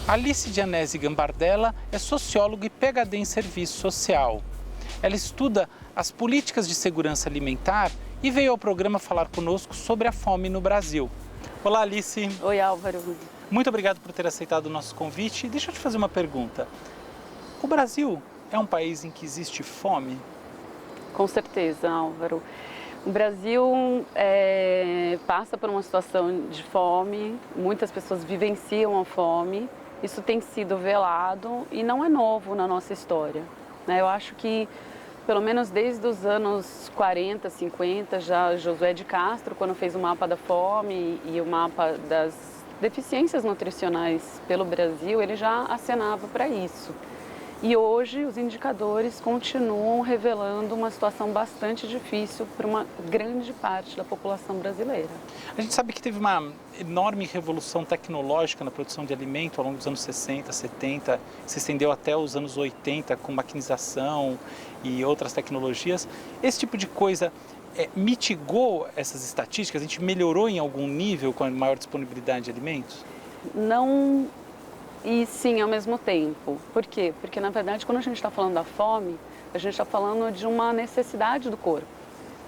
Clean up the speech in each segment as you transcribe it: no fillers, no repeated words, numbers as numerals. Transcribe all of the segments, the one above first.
Alice Gianesi Gambardella é socióloga e PhD em serviço social. Ela estuda as políticas de segurança alimentar e veio ao programa falar conosco sobre a fome no Brasil. Olá, Alice. Oi, Álvaro. Muito obrigado por ter aceitado o nosso convite. Deixa eu te fazer uma pergunta. O Brasil é um país em que existe fome? Com certeza, Álvaro. O Brasil passa por uma situação de fome, muitas pessoas vivenciam a fome, isso tem sido velado e não é novo na nossa história, né? Eu acho que, pelo menos desde os anos 40, 50, já Josué de Castro, quando fez o mapa da fome e o mapa das deficiências nutricionais pelo Brasil, ele já acenava para isso. E hoje os indicadores continuam revelando uma situação bastante difícil para uma grande parte da população brasileira. A gente sabe que teve uma enorme revolução tecnológica na produção de alimento ao longo dos anos 60, 70, se estendeu até os anos 80 com maquinização e outras tecnologias. Esse tipo de coisa mitigou essas estatísticas? A gente melhorou em algum nível com a maior disponibilidade de alimentos? Não e sim ao mesmo tempo. Por quê? Porque, na verdade, quando a gente está falando da fome, a gente está falando de uma necessidade do corpo,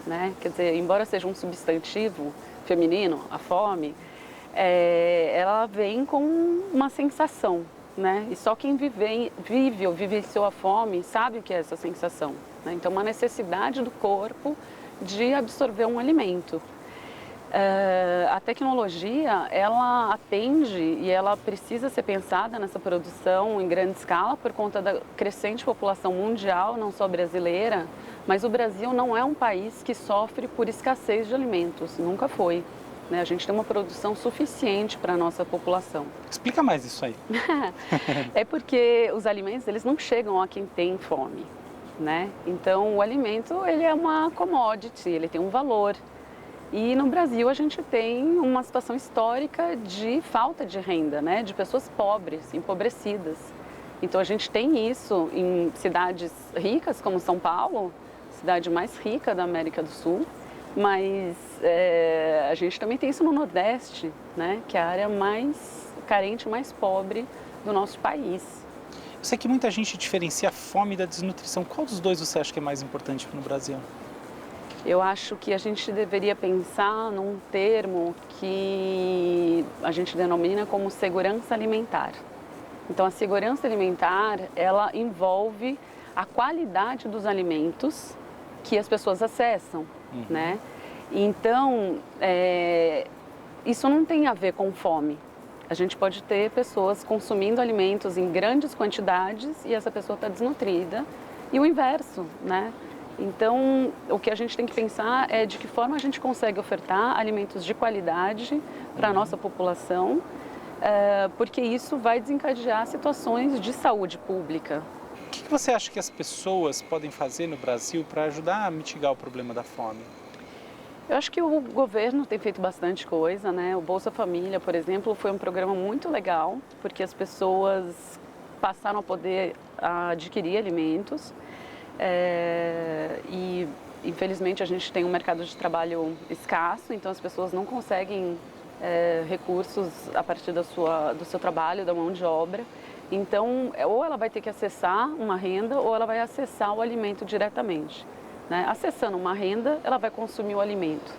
né? Quer dizer, embora seja um substantivo feminino, a fome, ela vem com uma sensação, né? E só quem vive ou vivenciou a fome sabe o que é essa sensação, né? Então, uma necessidade do corpo de absorver um alimento. A tecnologia, ela atende e ela precisa ser pensada nessa produção em grande escala por conta da crescente população mundial, não só brasileira, mas o Brasil não é um país que sofre por escassez de alimentos, nunca foi, né? A gente tem uma produção suficiente para a nossa população. Explica mais isso aí. É porque os alimentos, eles não chegam a quem tem fome, né? Então, o alimento, ele é uma commodity, ele tem um valor. E no Brasil a gente tem uma situação histórica de falta de renda, né? De pessoas pobres, empobrecidas. Então a gente tem isso em cidades ricas como São Paulo, cidade mais rica da América do Sul, mas a gente também tem isso no Nordeste, né? Que é a área mais carente, mais pobre do nosso país. Eu sei que muita gente diferencia a fome da desnutrição. Qual dos dois você acha que é mais importante no Brasil? Eu acho que a gente deveria pensar num termo que a gente denomina como segurança alimentar. Então, a segurança alimentar, ela envolve a qualidade dos alimentos que as pessoas acessam, né? Então, isso não tem a ver com fome. A gente pode ter pessoas consumindo alimentos em grandes quantidades e essa pessoa está desnutrida, e o inverso, né? Então, o que a gente tem que pensar é de que forma a gente consegue ofertar alimentos de qualidade para a nossa população, porque isso vai desencadear situações de saúde pública. O que você acha que as pessoas podem fazer no Brasil para ajudar a mitigar o problema da fome? Eu acho que o governo tem feito bastante coisa, né? O Bolsa Família, por exemplo, foi um programa muito legal, porque as pessoas passaram a poder adquirir alimentos. E infelizmente a gente tem um mercado de trabalho escasso, então as pessoas não conseguem recursos a partir do seu trabalho, da mão de obra. Então, ou ela vai ter que acessar uma renda ou ela vai acessar o alimento diretamente, né? Acessando uma renda, ela vai consumir o alimento.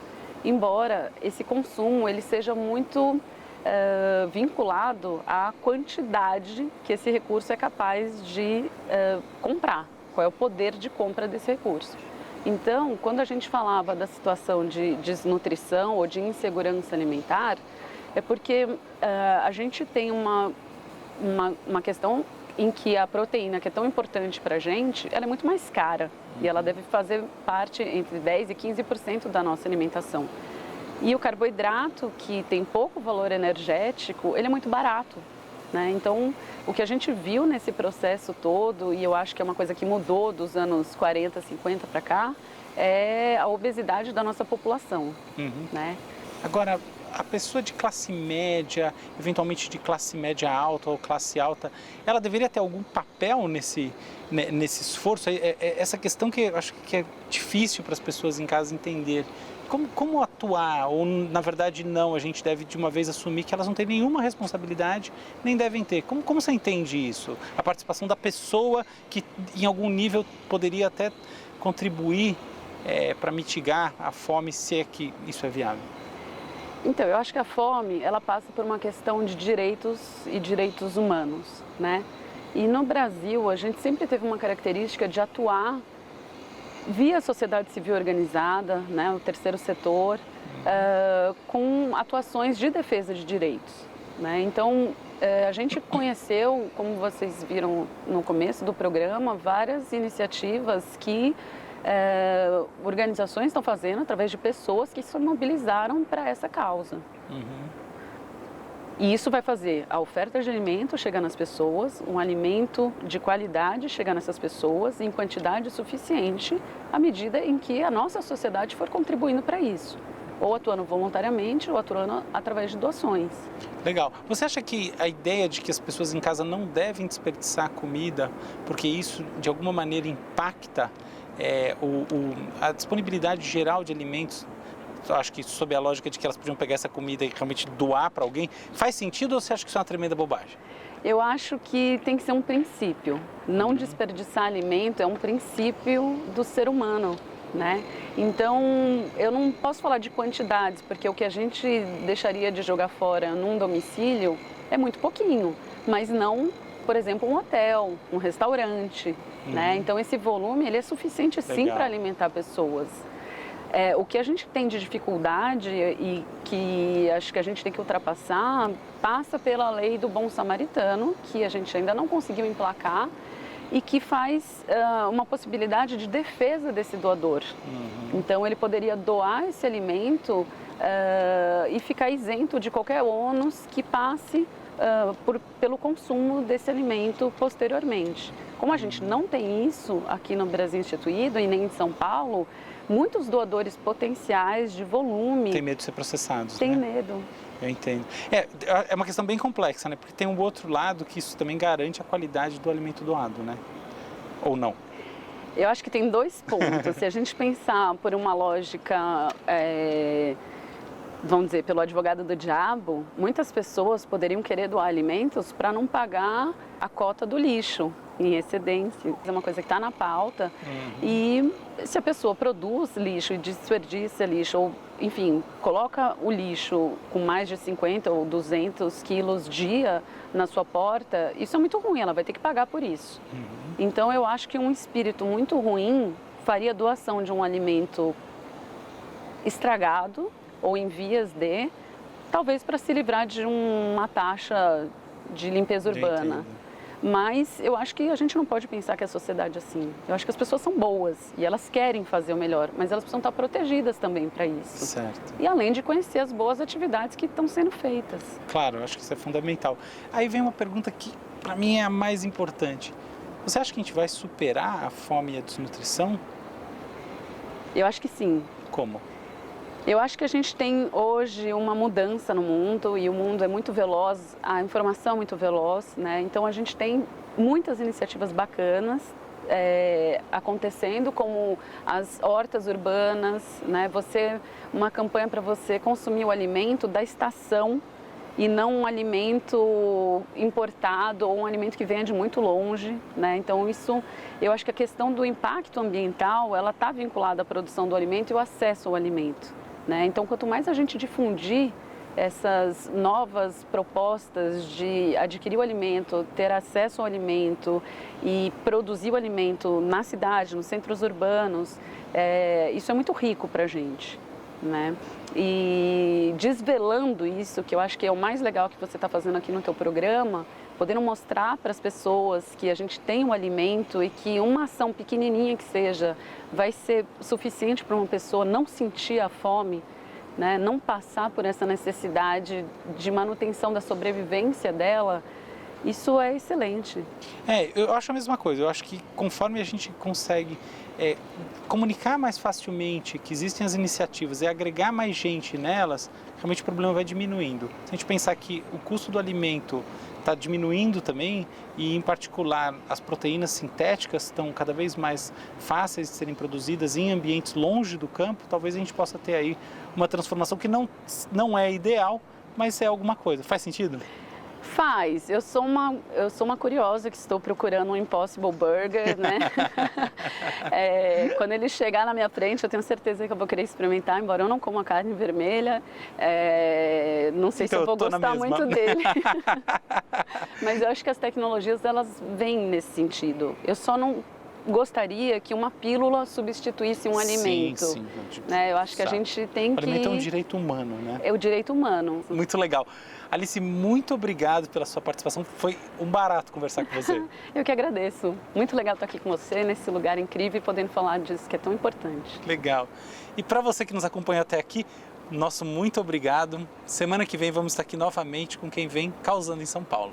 Embora esse consumo ele seja muito vinculado à quantidade que esse recurso é capaz de comprar. Qual é o poder de compra desse recurso. Então, quando a gente falava da situação de desnutrição ou de insegurança alimentar, é porque a gente tem uma questão em que a proteína, que é tão importante para a gente, ela é muito mais cara e ela deve fazer parte entre 10% e 15% da nossa alimentação. E o carboidrato, que tem pouco valor energético, ele é muito barato, né? Então, o que a gente viu nesse processo todo, e eu acho que é uma coisa que mudou dos anos 40, 50 para cá, é a obesidade da nossa população, né? Agora, a pessoa de classe média, eventualmente de classe média alta ou classe alta, ela deveria ter algum papel nesse esforço? Essa questão que eu acho que é difícil para as pessoas em casa entender. Como atuar, ou na verdade não, a gente deve de uma vez assumir que elas não têm nenhuma responsabilidade, nem devem ter. Como você entende isso? A participação da pessoa que em algum nível poderia até contribuir para mitigar a fome, se é que isso é viável? Então, eu acho que a fome, ela passa por uma questão de direitos e direitos humanos, né? E no Brasil, a gente sempre teve uma característica de atuar via sociedade civil organizada, né, o terceiro setor, com atuações de defesa de direitos, né? Então, a gente conheceu, como vocês viram no começo do programa, várias iniciativas que organizações estão fazendo através de pessoas que se mobilizaram para essa causa. E isso vai fazer a oferta de alimento chegar nas pessoas, um alimento de qualidade chegar nessas pessoas em quantidade suficiente à medida em que a nossa sociedade for contribuindo para isso, ou atuando voluntariamente ou atuando através de doações. Legal. Você acha que a ideia de que as pessoas em casa não devem desperdiçar comida, porque isso de alguma maneira impacta a disponibilidade geral de alimentos, eu acho que sob a lógica de que elas podiam pegar essa comida e realmente doar para alguém, faz sentido ou você acha que isso é uma tremenda bobagem? Eu acho que tem que ser um princípio. Não desperdiçar alimento é um princípio do ser humano, né? Então, eu não posso falar de quantidades, porque o que a gente deixaria de jogar fora num domicílio é muito pouquinho, mas não, por exemplo, um hotel, um restaurante, né? Então, esse volume ele é suficiente sim para alimentar pessoas. O que a gente tem de dificuldade e que acho que a gente tem que ultrapassar passa pela lei do bom samaritano, que a gente ainda não conseguiu emplacar e que faz uma possibilidade de defesa desse doador. Então, ele poderia doar esse alimento e ficar isento de qualquer ônus que passe pelo consumo desse alimento posteriormente. Como a gente não tem isso aqui no Brasil instituído e nem em São Paulo, muitos doadores potenciais de volume... Tem medo de ser processados, Tem né? medo. Eu entendo. É uma questão bem complexa, né? Porque tem um outro lado que isso também garante a qualidade do alimento doado, né? Ou não? Eu acho que tem dois pontos. Se a gente pensar por uma lógica... vamos dizer, pelo advogado do diabo, muitas pessoas poderiam querer doar alimentos para não pagar a cota do lixo em excedência. É uma coisa que está na pauta. E se a pessoa produz lixo e desperdiça lixo, ou, enfim, coloca o lixo com mais de 50 ou 200 quilos dia na sua porta, isso é muito ruim, ela vai ter que pagar por isso. Então, eu acho que um espírito muito ruim faria doação de um alimento estragado, ou em vias de, talvez para se livrar de uma taxa de limpeza urbana. Mas eu acho que a gente não pode pensar que a sociedade é assim. Eu acho que as pessoas são boas e elas querem fazer o melhor, mas elas precisam estar protegidas também para isso. Certo. E além de conhecer as boas atividades que estão sendo feitas. Claro, eu acho que isso é fundamental. Aí vem uma pergunta que para mim é a mais importante. Você acha que a gente vai superar a fome e a desnutrição? Eu acho que sim. Como? Eu acho que a gente tem hoje uma mudança no mundo e o mundo é muito veloz, a informação é muito veloz, né? Então a gente tem muitas iniciativas bacanas acontecendo, como as hortas urbanas, né? Uma campanha para você consumir o alimento da estação e não um alimento importado ou um alimento que venha de muito longe, né? Então isso, eu acho que a questão do impacto ambiental, ela está vinculada à produção do alimento e o acesso ao alimento. Então, quanto mais a gente difundir essas novas propostas de adquirir o alimento, ter acesso ao alimento e produzir o alimento na cidade, nos centros urbanos, isso é muito rico para a gente, né? E desvelando isso, que eu acho que é o mais legal que você está fazendo aqui no teu programa, podendo mostrar para as pessoas que a gente tem um alimento e que uma ação pequenininha que seja vai ser suficiente para uma pessoa não sentir a fome, né? Não passar por essa necessidade de manutenção da sobrevivência dela. Isso é excelente. Eu acho a mesma coisa. Eu acho que conforme a gente consegue comunicar mais facilmente que existem as iniciativas e agregar mais gente nelas, realmente o problema vai diminuindo. Se a gente pensar que o custo do alimento está diminuindo também, e em particular as proteínas sintéticas estão cada vez mais fáceis de serem produzidas em ambientes longe do campo, talvez a gente possa ter aí uma transformação que não é ideal, mas é alguma coisa. Faz sentido? Faz. Eu sou uma curiosa que estou procurando um Impossible Burger, né? Quando ele chegar na minha frente, eu tenho certeza que eu vou querer experimentar, embora eu não coma carne vermelha. Não sei se eu vou gostar muito dele. Mas eu acho que as tecnologias, elas vêm nesse sentido. Eu só não gostaria que uma pílula substituísse um alimento. Sim, né? Eu acho que a gente tem que... O alimento é um direito humano, né? É o direito humano. Muito legal. Alice, muito obrigado pela sua participação. Foi um barato conversar com você. Eu que agradeço. Muito legal estar aqui com você, nesse lugar incrível e podendo falar disso que é tão importante. Legal. E para você que nos acompanhou até aqui, nosso muito obrigado. Semana que vem vamos estar aqui novamente com Quem Vem Causando em São Paulo.